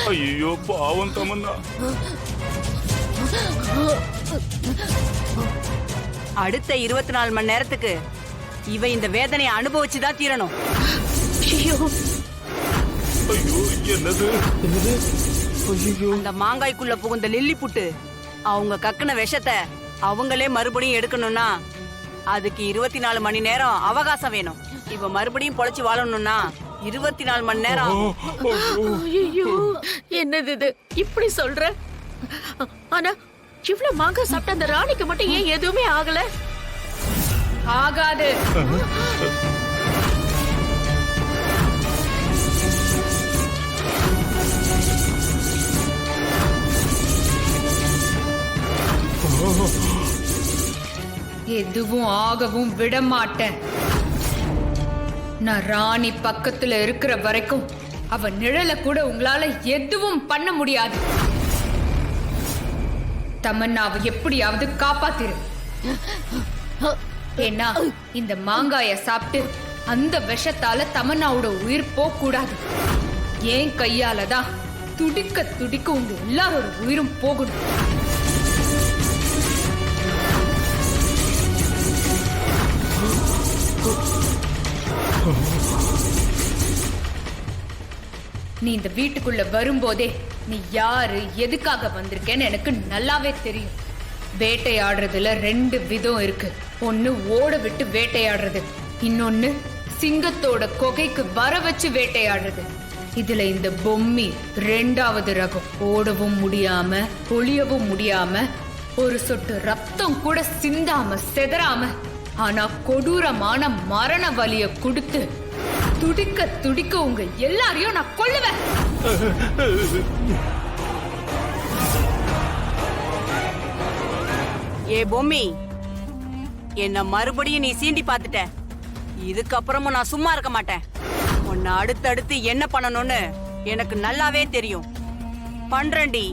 ஐயோ பாவம் தமன்னா. அடுத்த 24 மணி நேரத்துக்கு இவ இந்த வேதனையை அனுபவிச்சுதான் தீரணும். ஐயோ என்னது? அந்த மாங்காய்க்குள்ள புகுந்த லில்லி புட்டு அவங்க கக்குன விஷத்தை அவங்களே மறுபடியும் எடுக்கணும்னா அதுக்கு 24 மணி நேரம் அவகாசம் வேணும். இவ மறுபடியும் பொழைச்சு வாழணும்னா 24 மணி நேரம். ஐயோ என்னது இது இப்படி சொல்ற? ஆனா இவ்வளவு மாங்காய் சாப்பிட்ட அந்த ராணிக்கு மட்டும் ஏன் எதுவுமே ஆகல? ஆகாது. எதுவும் ஆகவும் விட மாட்டேன். நான் ராணி பக்கத்துல இருக்கிற வரைக்கும் அவ நிழல கூட உங்களால எதுவும் பண்ண முடியாது. தமன்னாவை எப்படியாவது காப்பாத்திரு. ஏன்னா இந்த மாங்காய சாப்பிட்டு அந்த விஷத்தால தமன்னாவோட உயிர் போக கூடாது. ஏன் கையால தான் துடிக்க துடிக்க உங்க எல்லாரோட உயிரும் போகணும். நீ இந்த வீட்டுக்குள்ள வரும்போதே நீ யாரு எதுக்காக வந்திருக்கேன்னு எனக்கு நல்லாவே தெரியும். வேட்டையாடுறதுல 2 விதம் இருக்கு. ஒன்னு ஓட விட்டு வேட்டையாடுறது, இன்னொன்னு சிங்கத்தோட கொகைக்கு வர வச்சு வேட்டையாடுறது. இதுல இந்த பொம்மி 2வது ரகம். ஓடவும் முடியாம ஒளியவும் முடியாம ஒரு சொட்டு ரத்தம் கூட சிந்தாம செதறாம ஆனா கொடூரமான மரண வலிய கொடுத்து துடிக்க துடிக்க உங்க எல்லாரையும் நான் கொல்லுவேன். ஏ பொம்மி, என்ன மறுபடியும் நீ சீண்டி பார்த்துட்ட. இதுக்கப்புறமும் நான் சும்மா இருக்க மாட்டேன். உன்னை அடுத்தடுத்து என்ன பண்ணணும்னு எனக்கு நல்லாவே தெரியும். பண்றேன்டி.